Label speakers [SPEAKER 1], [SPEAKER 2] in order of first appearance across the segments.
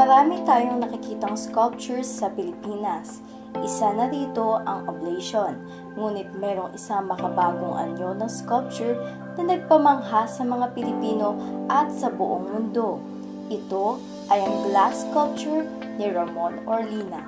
[SPEAKER 1] Marami tayong nakikitang sculptures sa Pilipinas. Isa na rito ang oblation, ngunit merong isang makabagong anyo ng sculpture na nagpamangha sa mga Pilipino at sa buong mundo. Ito ay ang glass sculpture ni Ramon Orlina.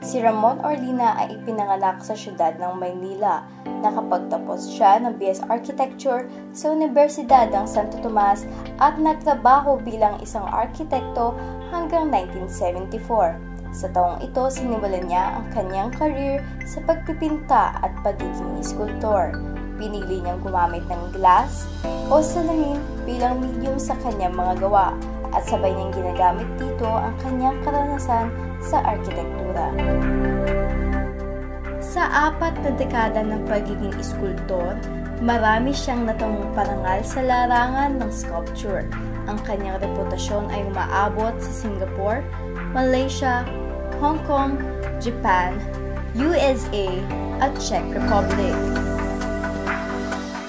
[SPEAKER 1] Si Ramon Orlina ay ipinanganak sa siyudad ng Maynila. Nakapagtapos siya ng BS Architecture sa Universidad ng Santo Tomas at nagtrabaho bilang isang arkitekto hanggang 1974. Sa taong ito, sinimulan niya ang kanyang career sa pagpipinta at pagiging iskultor. Pinili niyang gumamit ng glass o salamin bilang medium sa kanyang mga gawa at sabay niyang ginagamit dito ang kanyang karanasan sa arkitektura. Sa 4 na dekada ng pagiging iskultor, marami siyang natangong parangal sa larangan ng sculpture. Ang kanyang reputasyon ay umaabot sa Singapore, Malaysia, Hong Kong, Japan, USA at Czech Republic.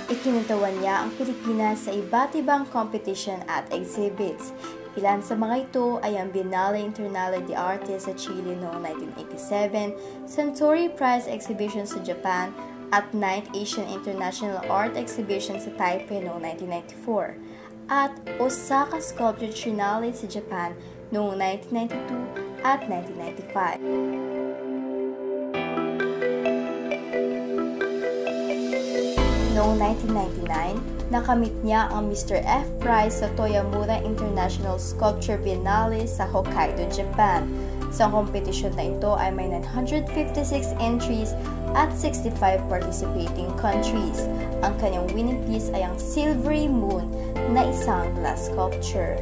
[SPEAKER 1] Ikinitawan niya ang Pilipinas sa iba't ibang competition at exhibits. Ilan sa mga ito ay ang Biennale Internazionale di Arte sa Chile noong 1987, Suntory Prize Exhibition sa Japan, at 9th Asian International Art Exhibition sa Taipei noong 1994, at Osaka Sculpture Triennale sa Japan noong 1992 at 1995. Noong 1999, nakamit niya ang Mr. F. Prize sa Toyomura International Sculpture Biennale sa Hokkaido, Japan. Sa kompetisyon na ito ay may 956 entries at 65 participating countries. Ang kanyang winning piece ay ang Silvery Moon na isang glass sculpture.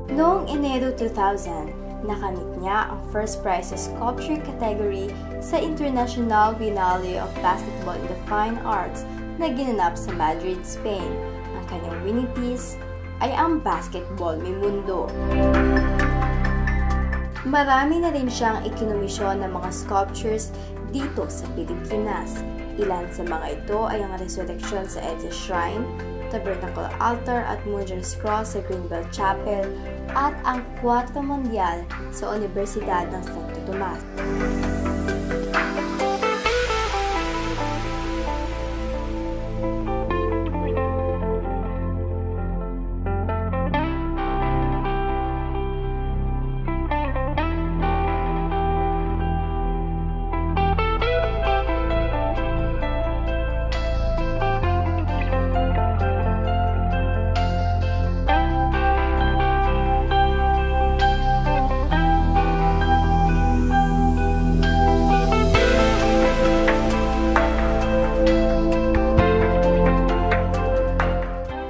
[SPEAKER 1] Noong Enero 2000, nakamit niya ang first prize sa sculpture category sa International Biennale of Basketball in the Fine Arts na ginanap sa Madrid, Spain. Ang kanyang winning piece ay ang Basketball Mi Mundo. Marami na rin siyang ikinomisyon ng mga sculptures dito sa Pilipinas. Ilan sa mga ito ay ang Resurrection sa Edsa Shrine, Tabernacle Altar at Munger's Cross sa Greenbelt Chapel, at ang Cuatro Mundial sa Universidad ng Santo Tomas.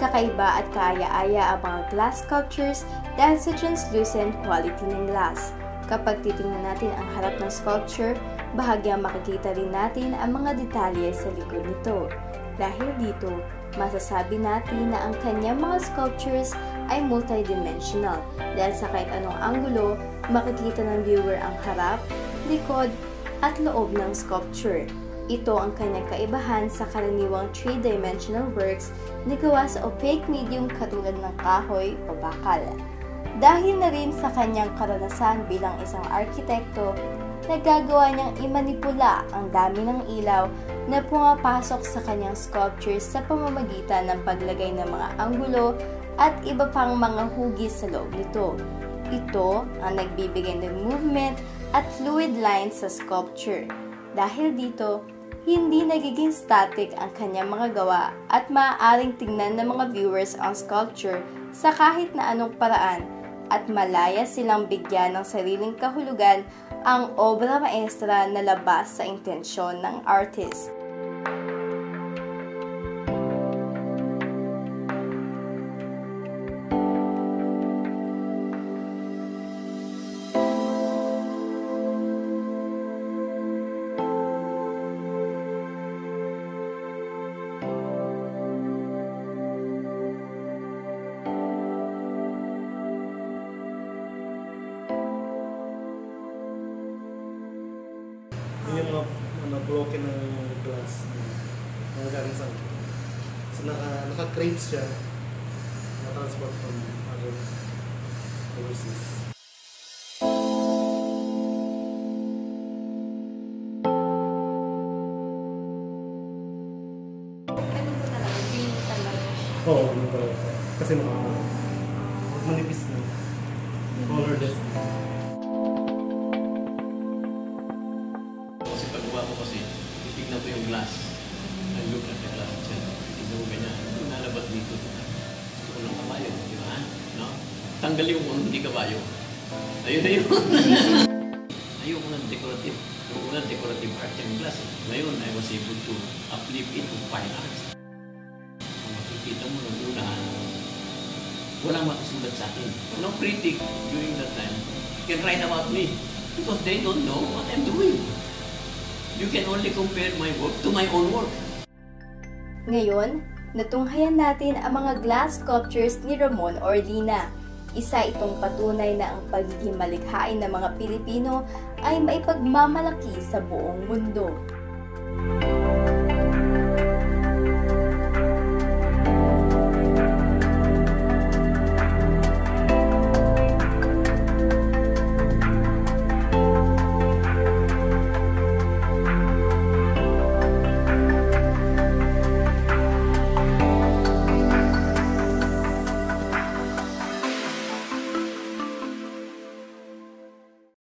[SPEAKER 1] Kakaiba at kaaya-aya ang mga glass sculptures dahil sa translucent quality ng glass. Kapag titingnan natin ang harap ng sculpture, bahagyang makikita rin natin ang mga detalye sa likod nito. Dahil dito, masasabi natin na ang kanyang mga sculptures ay multidimensional dahil sa kahit anong anggulo, makikita ng viewer ang harap, likod, at loob ng sculpture. Ito ang kanyang kaibahan sa karaniwang 3-dimensional works na gawa sa opaque medium katulad ng kahoy o bakal. Dahil na rin sa kanyang karanasan bilang isang arkitekto, nagagawa niyang imanipula ang dami ng ilaw na pumapasok sa kanyang sculptures sa pamamagitan ng paglagay ng mga anggulo at iba pang mga hugis sa loob nito. Ito ang nagbibigay ng movement at fluid lines sa sculpture. Dahil dito, hindi nagiging static ang kanyang mga gawa at maaaring tingnan ng mga viewers ang sculpture sa kahit na anong paraan at malaya silang bigyan ng sariling kahulugan ang obra maestra na labas sa intensyon ng artist.
[SPEAKER 2] Yung mga broken ng glass. Mga galing sa. So naka-cranes siya. na-transport from other overseas.
[SPEAKER 1] Ganun po talaga, green talaga siya.
[SPEAKER 2] Oo, ganun talaga. Kasi manipis na. Colorless.
[SPEAKER 3] Kasi paggawa ko kasi, titignan ko yung glass. I look at the glass itself. Titignan ko ganyan. Yung nalabas dito. Gusto ko ng kabayo, di ba? No? Tanggal yung hindi kabayo. Ayun na yun. Ayoko ng decorative. Yung unang decorative art yung glass. Ngayon, I was able to uplift it to fine arts. Kung makikita mo nung una, walang makasulat sa akin. No critic during that time can write about me because they don't know what I'm doing. You can only compare my work to my own work.
[SPEAKER 1] Ngayon, natunghayan natin ang mga glass sculptures ni Ramon Ordina. Isa itong patunay na ang pagiging malikhain ng mga Pilipino ay maipagmamalaki sa buong mundo.